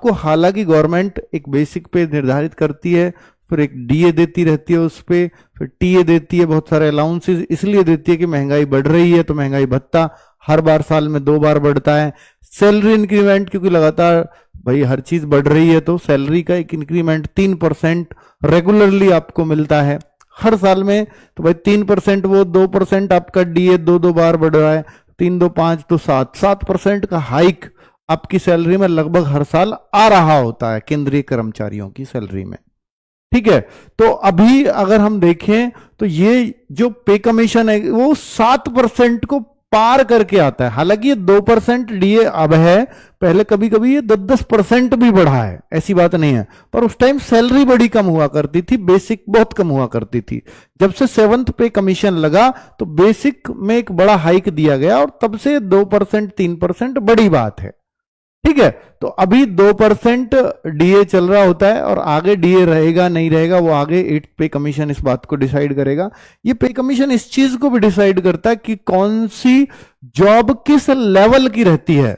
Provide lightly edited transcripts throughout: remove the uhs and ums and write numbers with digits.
आपको हालांकि गवर्नमेंट एक बेसिक पे निर्धारित करती है, फिर एक डीए देती रहती है उस पे, फिर टीए देती है, बहुत सारे अलाउंसेस इसलिए देती है कि महंगाई बढ़ रही है तो महंगाई भत्ता हर बार साल में 2 बार बढ़ता है। सैलरी इंक्रीमेंट, क्योंकि लगातार भाई हर चीज बढ़ रही है तो सैलरी का एक इंक्रीमेंट 3% रेगुलरली आपको मिलता है हर साल में। तो भाई 3% वो 2% आपका डीए 2 बार बढ़ रहा है, 3 2 5 तो 7% का हाइक आपकी सैलरी में लगभग हर साल आ रहा होता है केंद्रीय कर्मचारियों की सैलरी में। ठीक है, तो अभी अगर हम देखें तो ये जो पे कमीशन है वो 7% को पार करके आता है। हालांकि ये 2% डीए अब है, पहले कभी कभी ये 10% भी बढ़ा है, ऐसी बात नहीं है, पर उस टाइम सैलरी बड़ी कम हुआ करती थी, बेसिक बहुत कम हुआ करती थी। जब से 7th पे कमीशन लगा तो बेसिक में एक बड़ा हाइक दिया गया और तब से 2% 3% बड़ी बात है। ठीक है, तो अभी 2% डीए चल रहा होता है और आगे डीए रहेगा नहीं रहेगा वो आगे 8th पे कमीशन इस बात को डिसाइड करेगा। ये पे कमीशन इस चीज को भी डिसाइड करता है कि कौन सी जॉब किस लेवल की रहती है,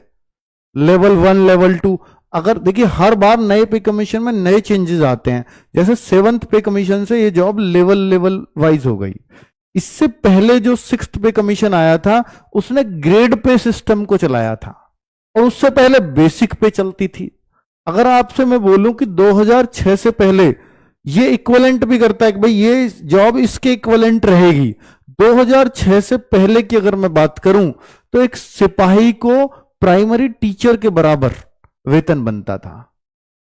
लेवल 1 लेवल 2। अगर देखिए हर बार नए पे कमीशन में नए चेंजेस आते हैं, जैसे 7th पे कमीशन से ये जॉब लेवल वाइज हो गई। इससे पहले जो 6th पे कमीशन आया था उसने ग्रेड पे सिस्टम को चलाया था और उससे पहले बेसिक पे चलती थी। अगर आपसे मैं बोलूं कि 2006 से पहले ये इक्विवेलेंट भी करता है कि भाई ये जॉब इसके इक्विवेलेंट रहेगी। 2006 से पहले की अगर मैं बात करूं तो एक सिपाही को प्राइमरी टीचर के बराबर वेतन बनता था,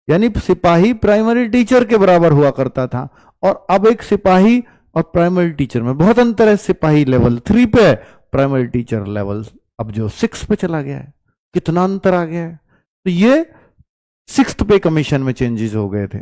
यानी सिपाही प्राइमरी टीचर के बराबर हुआ करता था। और अब एक सिपाही और प्राइमरी टीचर में बहुत अंतर है। सिपाही लेवल 3 पे है, प्राइमरी टीचर लेवल अब जो 6 पे चला गया है। कितना अंतर आ गया है। तो ये 6th पे कमीशन में चेंजेस हो गए थे।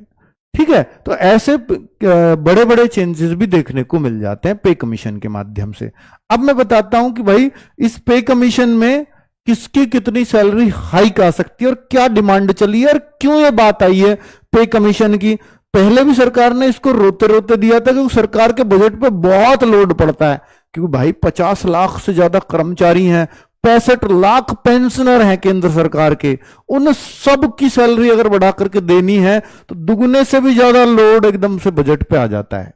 ठीक है, तो ऐसे बड़े बड़े चेंजेस भी देखने को मिल जाते हैं पे कमीशन के माध्यम से। अब मैं बताता हूं कि भाई इस पे कमीशन में किसकी कितनी सैलरी हाइक आ सकती है और क्या डिमांड चली है और क्यों ये बात आई है पे कमीशन की। पहले भी सरकार ने इसको रोते रोते दिया था क्योंकि सरकार के बजट पे बहुत लोड पड़ता है, क्योंकि भाई 50 लाख से ज्यादा कर्मचारी हैं, 65 लाख पेंशनर हैं केंद्र सरकार के, उन सब की सैलरी अगर बढ़ा करके देनी है तो दुगने से भी ज्यादा लोड एकदम से बजट पे आ जाता है।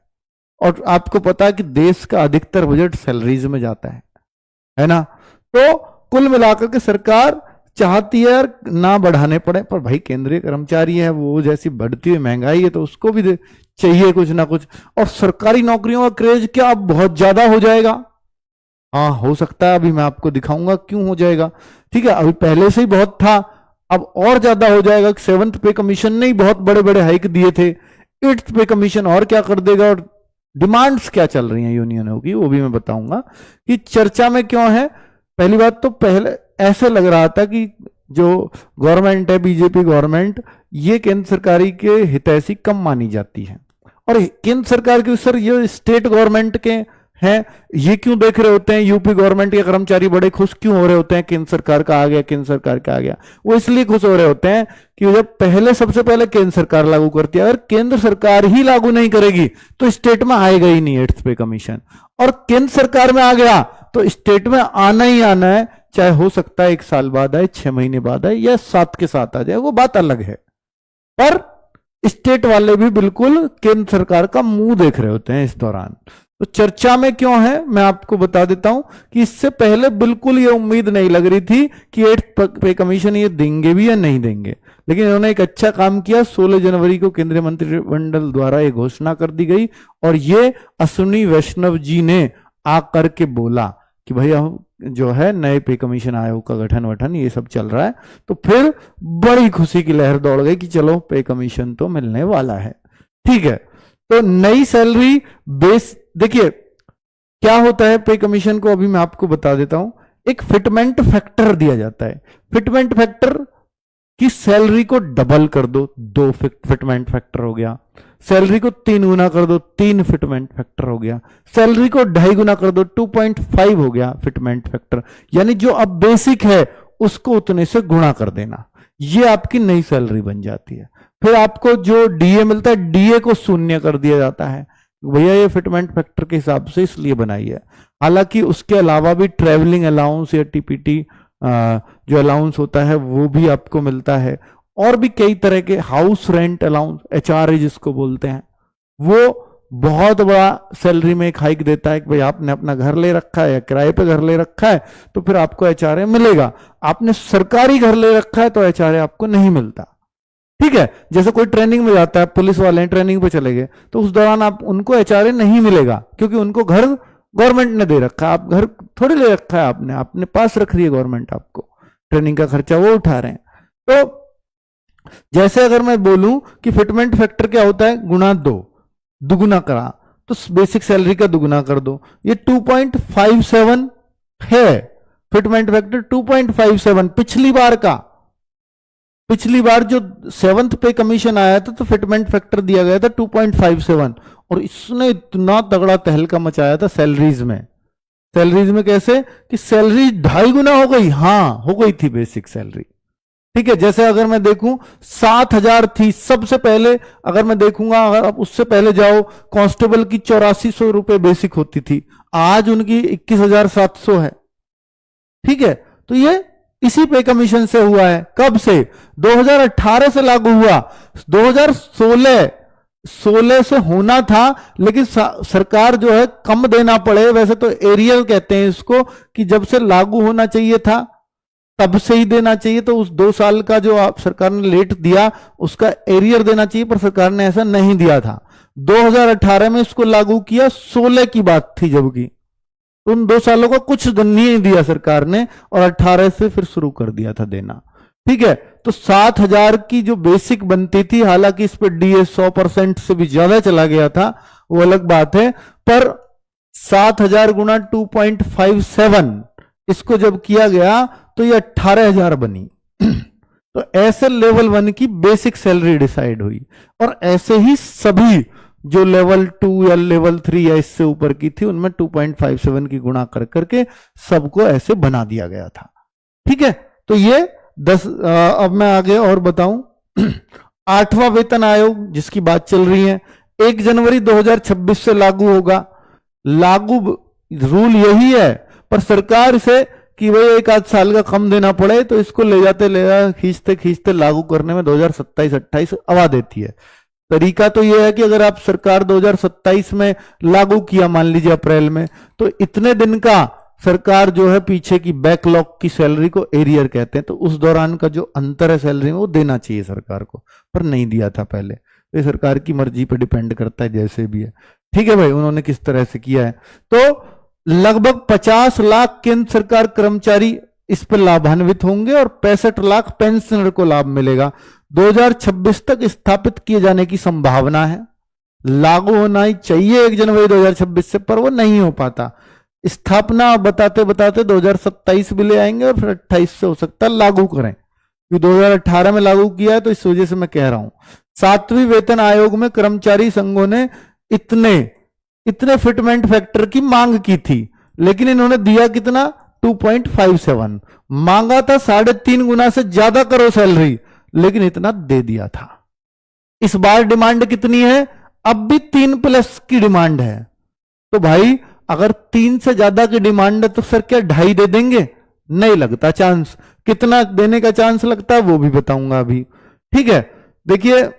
और आपको पता है कि देश का अधिकतर बजट सैलरीज में जाता है ना। तो कुल मिलाकर के सरकार चाहती है यार ना बढ़ाने पड़े, पर भाई केंद्रीय कर्मचारी है, वो जैसी बढ़ती हुई महंगाई है तो उसको भी चाहिए कुछ ना कुछ। और सरकारी नौकरियों का क्रेज क्या अब बहुत ज्यादा हो जाएगा? हाँ हो सकता है, अभी मैं आपको दिखाऊंगा क्यों हो जाएगा। ठीक है, अभी पहले से ही बहुत था, अब और ज्यादा हो जाएगा। 7th पे कमीशन ने ही बहुत बड़े बड़े हाइक दिए थे, 8th पे कमीशन और क्या कर देगा। और डिमांड्स क्या चल रही हैं यूनियनों की वो भी मैं बताऊंगा कि चर्चा में क्यों है। पहली बात तो पहले ऐसे लग रहा था कि जो गवर्नमेंट है बीजेपी गवर्नमेंट, ये केंद्र सरकारी के हितैषी कम मानी जाती है और केंद्र सरकार के सर ये स्टेट गवर्नमेंट के हैं, ये क्यों देख रहे होते हैं यूपी गवर्नमेंट के कर्मचारी बड़े खुश क्यों हो रहे होते हैं केंद्र सरकार का आ गया, केंद्र सरकार का आ गया। वो इसलिए खुश हो रहे होते हैं कि जब पहले सबसे पहले केंद्र सरकार लागू करती है, अगर केंद्र सरकार ही लागू नहीं करेगी तो स्टेट में आएगा ही नहीं 8th पे कमीशन, और केंद्र सरकार में आ गया तो स्टेट में आना ही आना है, चाहे हो सकता है 1 साल बाद आए, 6 महीने बाद आए या 7 के साथ आ जाए, वो बात अलग है। पर स्टेट वाले भी बिल्कुल केंद्र सरकार का मुंह देख रहे होते हैं इस दौरान। तो चर्चा में क्यों है मैं आपको बता देता हूं कि इससे पहले बिल्कुल ये उम्मीद नहीं लग रही थी कि 8th पे कमीशन ये देंगे भी या नहीं देंगे, लेकिन इन्होंने एक अच्छा काम किया। 16 जनवरी को केंद्रीय मंत्रिमंडल द्वारा ये घोषणा कर दी गई और ये अश्विनी वैष्णव जी ने आकर के बोला कि भाई हम जो है नए पे कमीशन आयोग का गठन ये सब चल रहा है। तो फिर बड़ी खुशी की लहर दौड़ गई कि चलो पे कमीशन तो मिलने वाला है। ठीक है, तो नई सैलरी बेस देखिए क्या होता है पे कमीशन को, अभी मैं आपको बता देता हूं। एक फिटमेंट फैक्टर दिया जाता है, फिटमेंट फैक्टर की सैलरी को डबल कर दो, 2 फिटमेंट फैक्टर हो गया। सैलरी को 3 गुना कर दो, 3 फिटमेंट फैक्टर हो गया। सैलरी को 2.5 गुना कर दो, 2.5 हो गया फिटमेंट फैक्टर। यानी जो अब बेसिक है उसको उतने से गुणा कर देना, ये आपकी नई सैलरी बन जाती है। फिर आपको जो डीए मिलता है, डीए को 0 कर दिया जाता है, भैया ये फिटमेंट फैक्टर के हिसाब से इसलिए बनाई है। हालांकि उसके अलावा भी ट्रेवलिंग अलाउंस या टीपीटी जो अलाउंस होता है वो भी आपको मिलता है, और भी कई तरह के हाउस रेंट अलाउंस, एचआरए जिसको बोलते हैं, वो बहुत बड़ा सैलरी में एक हाइक देता है कि भाई आपने अपना घर ले रखा है या किराए पे घर ले रखा है तो फिर आपको एचआरए मिलेगा, आपने सरकारी घर ले रखा है तो एचआरए आपको नहीं मिलता। ठीक है, जैसे कोई ट्रेनिंग में जाता है, पुलिस वाले ट्रेनिंग पे चले गए तो उस दौरान आप उनको एचआरए नहीं मिलेगा क्योंकि उनको घर गवर्नमेंट ने दे रखा है, आप घर थोड़ी ले रखा है, आपने अपने पास रख रही है गवर्नमेंट, आपको ट्रेनिंग का खर्चा वो उठा रहे हैं। तो जैसे अगर मैं बोलूं कि फिटमेंट फैक्टर क्या होता है, गुणा 2, दुगुना करा तो बेसिक सैलरी का दुगुना कर दो, ये 2.57 है फिटमेंट फैक्टर, 2.57 पिछली बार जो 7th पे कमीशन आया था तो फिटमेंट फैक्टर दिया गया था 2.57 और इसने इतना तगड़ा तहलका मचाया था सैलरीज में। सैलरीज में कैसे कि सैलरी 2.5 गुना हो गई, हाँ हो गई थी बेसिक सैलरी। ठीक है, जैसे अगर मैं देखूं 7,000 थी सबसे पहले, अगर मैं देखूंगा, अगर आप उससे पहले जाओ कांस्टेबल की 8400 रुपए बेसिक होती थी, आज उनकी 21,700 है। ठीक है, तो ये इसी पे कमीशन से हुआ है। कब से? 2018 से लागू हुआ, 2016 से होना था, लेकिन सरकार जो है कम देना पड़े, वैसे तो एरियल कहते हैं इसको, कि जब से लागू होना चाहिए था तब से ही देना चाहिए, तो उस 2 साल का जो आप सरकार ने लेट दिया उसका एरियर देना चाहिए, पर सरकार ने ऐसा नहीं दिया था। 2018 में इसको लागू किया, 16 की बात थी जबकि, उन 2 सालों का कुछ नहीं दिया सरकार ने और 18 से फिर शुरू कर दिया था देना। ठीक है, तो 7,000 की जो बेसिक बनती थी, हालांकि इस पर डीए 100% से भी ज्यादा चला गया था, वो अलग बात है, पर 7,000 गुना 2.57 इसको जब किया गया तो ये 18,000 बनी। तो ऐसे लेवल 1 की बेसिक सैलरी डिसाइड हुई और ऐसे ही सभी जो लेवल 2 या लेवल 3 या इससे ऊपर की थी उनमें 2.57 की गुणा कर करके सबको ऐसे बना दिया गया था। ठीक है, तो ये 10, अब मैं आगे और बताऊं। 8वां वेतन आयोग जिसकी बात चल रही है, 1 जनवरी 2026 से लागू होगा। लागू रूल यही है, पर सरकार से कि भाई 1 आध साल का कम देना पड़े तो इसको ले जाते खींचते खींचते लागू करने में 2027-28 आवा देती है। तरीका तो यह है कि अगर आप सरकार 2027 में लागू किया, मान लीजिए अप्रैल में, तो इतने दिन का सरकार जो है पीछे की बैकलॉग की सैलरी को एरियर कहते हैं, तो उस दौरान का जो अंतर है सैलरी में वो देना चाहिए सरकार को, पर नहीं दिया था पहले। तो ये सरकार की मर्जी पर डिपेंड करता है, जैसे भी है। ठीक है भाई, उन्होंने किस तरह से किया है। तो लगभग 50 लाख केंद्र सरकार कर्मचारी इस पर लाभान्वित होंगे और 65 लाख पेंशनर को लाभ मिलेगा। 2026 तक स्थापित किए जाने की संभावना है। लागू होना ही चाहिए 1 जनवरी 2026 से, पर वो नहीं हो पाता। स्थापना बताते बताते 2027 भी ले आएंगे और फिर 28 से हो सकता है लागू करें, क्योंकि 2018 में लागू किया है, तो इस वजह से मैं कह रहा हूं। 7वें वेतन आयोग में कर्मचारी संघों ने इतने फिटमेंट फैक्टर की मांग की थी, लेकिन इन्होंने दिया कितना? 2.57। मांगा था 3.5 गुना से ज्यादा करो सैलरी, लेकिन इतना दे दिया था। इस बार डिमांड कितनी है? अब भी 3+ की डिमांड है। तो भाई अगर 3 से ज्यादा की डिमांड है तो सर क्या 2.5 दे देंगे? नहीं लगता चांस। कितना देने का चांस लगता है वो भी बताऊंगा अभी। ठीक है, देखिए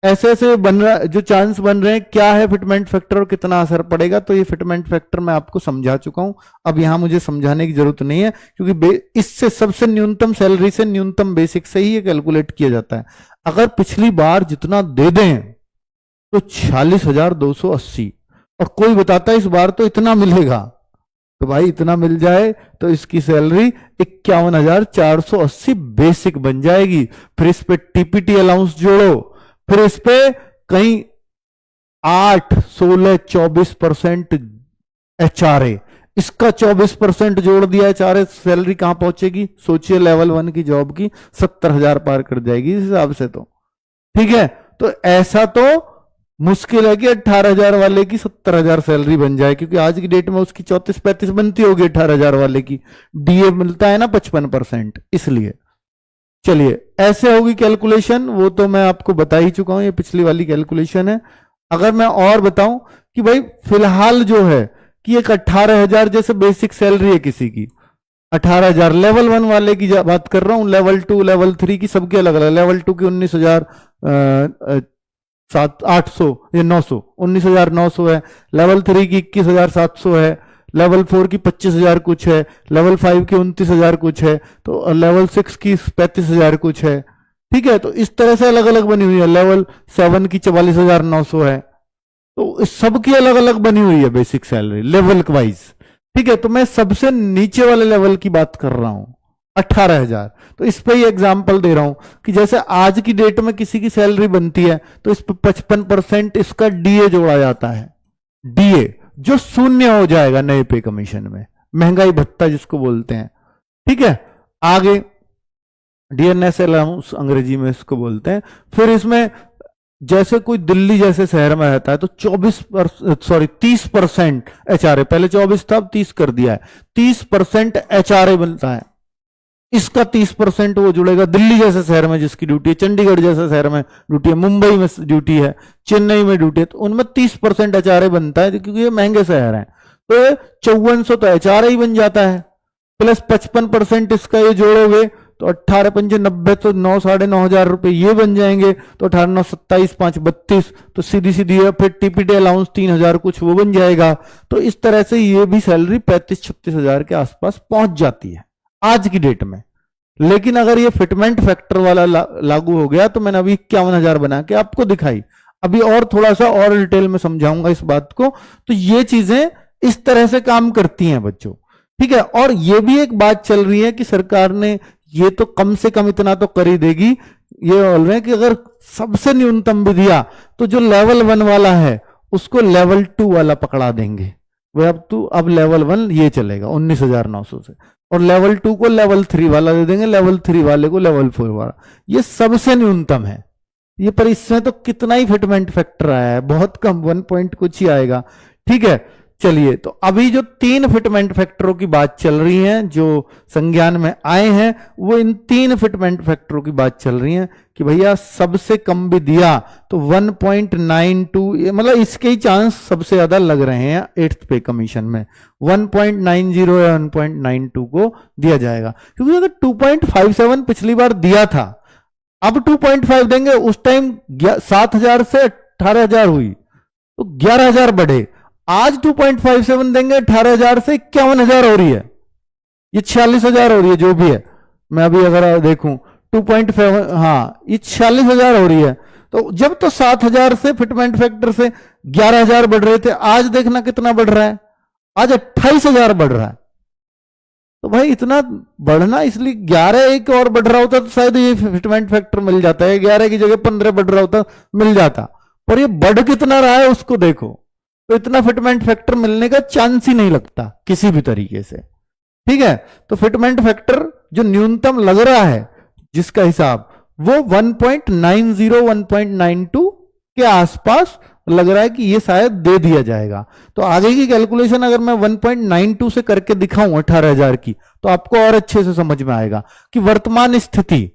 ऐसे ऐसे बन रहा, जो चांस बन रहे हैं, क्या है फिटमेंट फैक्टर और कितना असर पड़ेगा, तो ये फिटमेंट फैक्टर मैं आपको समझा चुका हूं, अब यहां मुझे समझाने की जरूरत नहीं है, क्योंकि इससे सबसे न्यूनतम सैलरी से न्यूनतम बेसिक से ही ये कैलकुलेट किया जाता है। अगर पिछली बार जितना दे दें तो 46,280, और कोई बताता है इस बार तो इतना मिलेगा, तो भाई इतना मिल जाए तो इसकी सैलरी 51,480 बेसिक बन जाएगी। फिर इस पे टीपीटी अलाउंस जोड़ो, फिर इस पे कहीं 8, 16, 24% एचआरए, इसका 24% जोड़ दिया एचआरए, सैलरी कहां पहुंचेगी? सोचिए, लेवल 1 की जॉब की 70,000 पार कर जाएगी इस हिसाब से तो। ठीक है, तो ऐसा तो मुश्किल है कि 18,000 वाले की 70,000 सैलरी बन जाए, क्योंकि आज की डेट में उसकी 34-35 बनती होगी 18,000 वाले की। डीए मिलता है ना 55%, इसलिए। चलिए, ऐसे होगी कैलकुलेशन, वो तो मैं आपको बता ही चुका हूं, ये पिछली वाली कैलकुलेशन है। अगर मैं और बताऊं कि भाई फिलहाल जो है कि एक 18,000 जैसे बेसिक सैलरी है किसी की, 18,000 लेवल 1 वाले की बात कर रहा हूँ। लेवल 2 लेवल 3 की सबकी अलग अलग। लेवल 2 की 19,000 800 या 900, 19,900 है। लेवल 3 की 21,700 है। लेवल 4 की 25,000 कुछ है। लेवल 5 की 29,000 कुछ है। तो लेवल 6 की 35,000 कुछ है। ठीक है, तो इस तरह से अलग अलग बनी हुई है। लेवल 7 की 44,900 है। तो इस सबकी अलग अलग बनी हुई है बेसिक सैलरी लेवल वाइज। ठीक है, तो मैं सबसे नीचे वाले लेवल की बात कर रहा हूं, 18,000। तो इस पे ही एग्जाम्पल दे रहा हूं कि जैसे आज की डेट में किसी की सैलरी बनती है तो इस पर 55% इसका डीए जोड़ा जाता है। डीए जो शून्य हो जाएगा नए पे कमीशन में, महंगाई भत्ता जिसको बोलते हैं। ठीक है, आगे डीएनएस अलाउंस अंग्रेजी में इसको बोलते हैं। फिर इसमें जैसे कोई दिल्ली जैसे शहर में रहता है तो 30% एचआरए, पहले 24 था अब 30 कर दिया है, 30% एचआरए बनता है। इसका 30% वो जुड़ेगा दिल्ली जैसे शहर में जिसकी ड्यूटी है, चंडीगढ़ जैसे शहर में ड्यूटी है, मुंबई में ड्यूटी है, चेन्नई में ड्यूटी है, तो उनमें 30% एचआरए बनता है क्योंकि ये महंगे शहर हैं। तो 5400 तो एचआरए ही बन जाता है, प्लस 55% इसका ये जोड़ोगे तो 18 पंजे 90, तो 9,500 रुपए ये बन जाएंगे। तो 18 9 27 5 32, तो सीधी सीधी है। फिर टीपीटी अलाउंस 3,000 कुछ वो बन जाएगा। तो इस तरह से ये भी सैलरी 35-36,000 के आसपास पहुंच जाती है आज की डेट में। लेकिन अगर ये फिटमेंट फैक्टर वाला लागू हो गया तो मैंने अभी 51,000 बना के आपको दिखाई, अभी और थोड़ा सा और डिटेल में समझाऊंगा इस बात को। तो ये चीजें इस तरह से काम करती हैं बच्चों। ठीक है, और ये भी एक बात चल रही है कि सरकार ने ये तो कम से कम इतना तो कर ही देगी। ये बोल रहे हैं कि अगर सबसे न्यूनतम भी दिया तो जो लेवल 1 वाला है उसको लेवल 2 वाला पकड़ा देंगे। वह अब लेवल 1 ये चलेगा 19,900 से, और लेवल 2 को लेवल 3 वाला दे देंगे, लेवल 3 वाले को लेवल 4 वाला। ये सबसे न्यूनतम है ये, पर इसमें तो कितना ही फिटमेंट फैक्टर आया है, बहुत कम, 1 पॉइंट कुछ ही आएगा। ठीक है, चलिए, तो अभी जो 3 फिटमेंट फैक्टरों की बात चल रही है जो संज्ञान में आए हैं, वो इन 3 फिटमेंट फैक्टरों की बात चल रही है कि भैया सबसे कम भी दिया तो 1.92, मतलब इसके ही चांस सबसे ज्यादा लग रहे हैं 8th पे कमीशन में। 1.90 या 1.92 को दिया जाएगा, क्योंकि अगर 2.57 पिछली बार दिया था, अब 2.5 देंगे। उस टाइम 7,000 से 18,000 हुई तो 11,000 बढ़े। आज 2.57 देंगे, 18,000 से 51,000 हो रही है, ये 46,000 हो रही है जो भी है। मैं अभी अगर देखूं 2.5, हाँ ये 46,000 हो रही है। तो जब तो 7,000 से फिटमेंट फैक्टर से 11,000 बढ़ रहे थे, आज देखना कितना बढ़ रहा है, आज 28,000 बढ़ रहा है। तो भाई इतना बढ़ना, इसलिए 11 एक और बढ़ रहा होता तो शायद ये फिटमेंट फैक्टर मिल जाता है, 11 की जगह 15 बढ़ रहा होता मिल जाता, पर ये बढ़ कितना रहा है उसको देखो, तो इतना फिटमेंट फैक्टर मिलने का चांस ही नहीं लगता किसी भी तरीके से। ठीक है, तो फिटमेंट फैक्टर जो न्यूनतम लग रहा है जिसका हिसाब, वो 1.90 1.92 के आसपास लग रहा है कि ये शायद दे दिया जाएगा। तो आगे की कैलकुलेशन अगर मैं 1.92 से करके दिखाऊं 18,000 की, तो आपको और अच्छे से समझ में आएगा कि वर्तमान स्थिति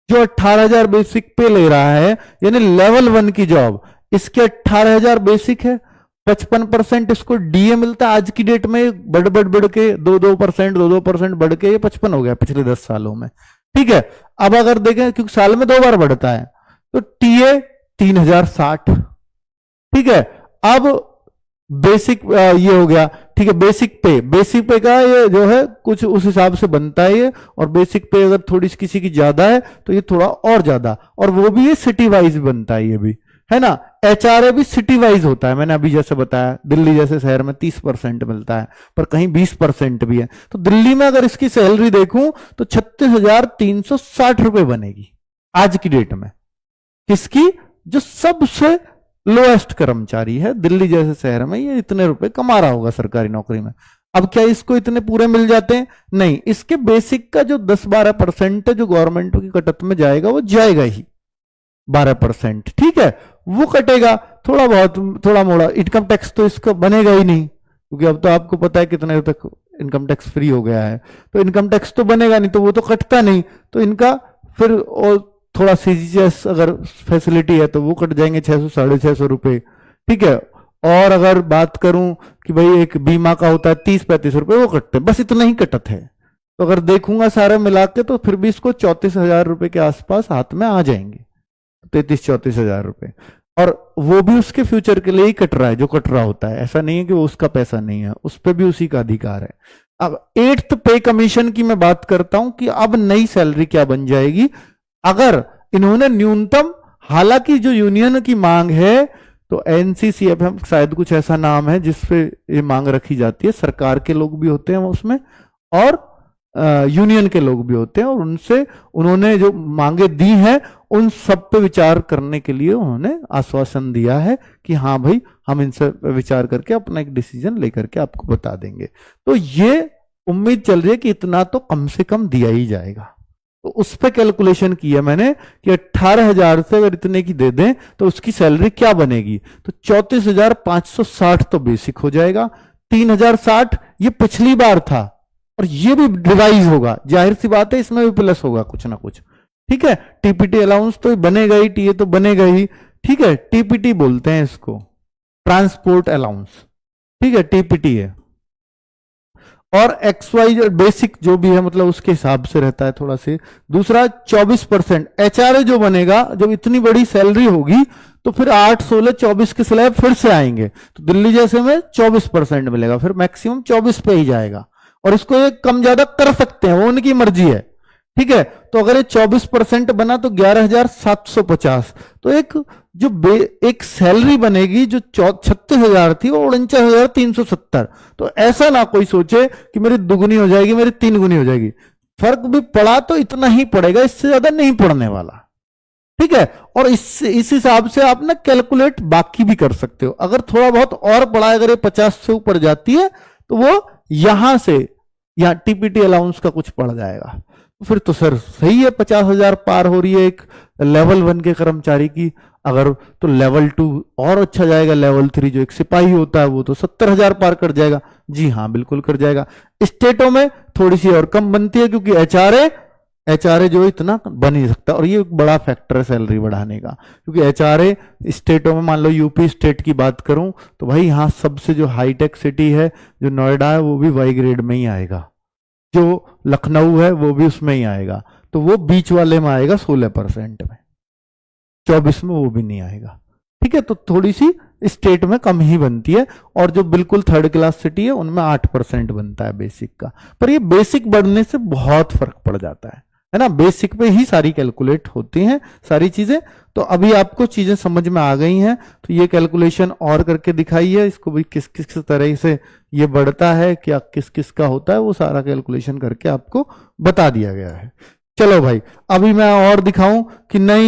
जो 18,000 बेसिक पे ले रहा है, यानी लेवल 1 की जॉब, इसके 18,000 बेसिक है, 55% इसको डीए मिलता है। आज की डेट में बढ़ के 2% बढ़ के ये 55 हो गया पिछले 10 सालों में। ठीक है, अब अगर देखें क्योंकि साल में 2 बार बढ़ता है, तो टीए 3,060। ठीक है, अब बेसिक ये हो गया। ठीक है, बेसिक पे का ये जो है कुछ उस हिसाब से बनता है ये, और बेसिक पे अगर थोड़ी किसी की ज्यादा है तो ये थोड़ा और ज्यादा, और वो भी ये सिटी वाइज बनता है, ये भी है ना। एचआरए भी सिटी वाइज होता है, मैंने अभी जैसे बताया दिल्ली जैसे शहर में 30% मिलता है, पर कहीं 20% भी है। तो दिल्ली में अगर इसकी सैलरी देखूं तो 36,360 रुपए बनेगी आज की डेट में, किसकी, जो सबसे लोएस्ट कर्मचारी है दिल्ली जैसे शहर में, ये इतने रुपए कमा रहा होगा सरकारी नौकरी में। अब क्या इसको इतने पूरे मिल जाते हैं? नहीं, इसके बेसिक का जो 10-12% जो गवर्नमेंट की कटत में जाएगा वो जाएगा ही 12%। ठीक है, वो कटेगा थोड़ा बहुत, थोड़ा मोड़ा। इनकम टैक्स तो इसका बनेगा ही नहीं, क्योंकि अब तो आपको पता है कितने तक इनकम टैक्स फ्री हो गया है, तो इनकम टैक्स तो बनेगा नहीं, तो वो तो कटता नहीं। तो इनका फिर और थोड़ा सीजीएस अगर फैसिलिटी है तो वो कट जाएंगे 600-650 रुपए। ठीक है, और अगर बात करूं कि भाई एक बीमा का होता है 30-35 रुपए, वो कटते हैं, बस इतना ही कटत है। तो अगर देखूंगा सारे मिला के तो फिर भी इसको 34,000 रुपए के आसपास हाथ में आ जाएंगे, 33-34 हजार रुपए। और वो भी उसके फ्यूचर के लिए ही कट रहा है, जो कट रहा होता है, ऐसा नहीं है कि वो उसका पैसा नहीं है, उस पर भी उसी का अधिकार है। अब 8th पे कमीशन की मैं बात करता हूं कि अब नई सैलरी क्या बन जाएगी अगर इन्होंने न्यूनतम, हालांकि जो यूनियन की मांग है तो एनसीसीएफ शायद कुछ ऐसा नाम है जिसपे ये मांग रखी जाती है, सरकार के लोग भी होते हैं उसमें और यूनियन के लोग भी होते हैं, और उनसे उन्होंने जो मांगे दी हैं उन सब पे विचार करने के लिए उन्होंने आश्वासन दिया है कि हाँ भाई हम इनसे विचार करके अपना एक डिसीजन लेकर के आपको बता देंगे। तो ये उम्मीद चल रही है कि इतना तो कम से कम दिया ही जाएगा। तो उस पर कैलकुलेशन किया मैंने कि 18,000 से अगर इतने की दे दें तो उसकी सैलरी क्या बनेगी, तो 34,560 तो बेसिक हो जाएगा, 3,060 ये पिछली बार था और ये भी रिवाइज होगा, जाहिर सी बात है इसमें भी प्लस होगा कुछ ना कुछ, ठीक है। टीपीटी अलाउंस तो बनेगा ही, टीए तो बनेगा ही, ठीक है। टीपीटी बोलते हैं इसको, ट्रांसपोर्ट अलाउंस, ठीक है, टीपीटी है। और XY बेसिक जो भी है मतलब उसके हिसाब से रहता है थोड़ा से। दूसरा 24% एचआरए जो बनेगा, जब इतनी बड़ी सैलरी होगी तो फिर 8, 16, 24 के स्लैब फिर से आएंगे, तो दिल्ली जैसे में 24% मिलेगा, फिर मैक्सिमम 24 पे ही जाएगा। और इसको ये कम ज्यादा कर सकते हैं, वो उनकी मर्जी है, ठीक है। तो अगर ये 24% बना तो 11,750, तो एक सैलरी बनेगी जो 36,000 थी वो 49,370। तो ऐसा ना कोई सोचे कि मेरी दुगुनी हो जाएगी, मेरी 3 गुनी हो जाएगी, फर्क भी पड़ा तो इतना ही पड़ेगा, इससे ज्यादा नहीं पड़ने वाला, ठीक है। और इस हिसाब से आप ना कैलकुलेट बाकी भी कर सकते हो। अगर थोड़ा बहुत और पड़ा, अगर ये 50 से ऊपर जाती है तो वो यहां से यहाँ टीपीटी अलाउंस का कुछ पड़ जाएगा, फिर तो सर सही है, 50,000 पार हो रही है एक लेवल 1 के कर्मचारी की। अगर तो लेवल 2 और अच्छा जाएगा, लेवल 3 जो एक सिपाही होता है वो तो 70,000 पार कर जाएगा। जी हाँ बिल्कुल कर जाएगा। स्टेटों में थोड़ी सी और कम बनती है क्योंकि एचआरए जो इतना बन नहीं सकता, और ये एक बड़ा फैक्टर है सैलरी बढ़ाने का, क्योंकि एचआरए स्टेटों में, मान लो यूपी स्टेट की बात करूं तो भाई यहाँ सबसे जो हाईटेक सिटी है जो नोएडा है वो भी वाई ग्रेड में ही आएगा, जो लखनऊ है वो भी उसमें ही आएगा, तो वो बीच वाले में आएगा 16% में, 24 में वो भी नहीं आएगा, ठीक है। तो थोड़ी सी स्टेट में कम ही बनती है, और जो बिल्कुल 3rd क्लास सिटी है उनमें 8% बनता है बेसिक का। पर ये बेसिक बढ़ने से बहुत फर्क पड़ जाता है ना, बेसिक पे ही सारी कैलकुलेट होती हैं सारी चीजें। तो अभी आपको चीजें समझ में आ गई हैं, तो ये कैलकुलेशन और करके दिखाइए इसको भी, किस किस तरह से ये बढ़ता है, क्या किस किस का होता है, वो सारा कैलकुलेशन करके आपको बता दिया गया है। चलो भाई अभी मैं और दिखाऊं कि नई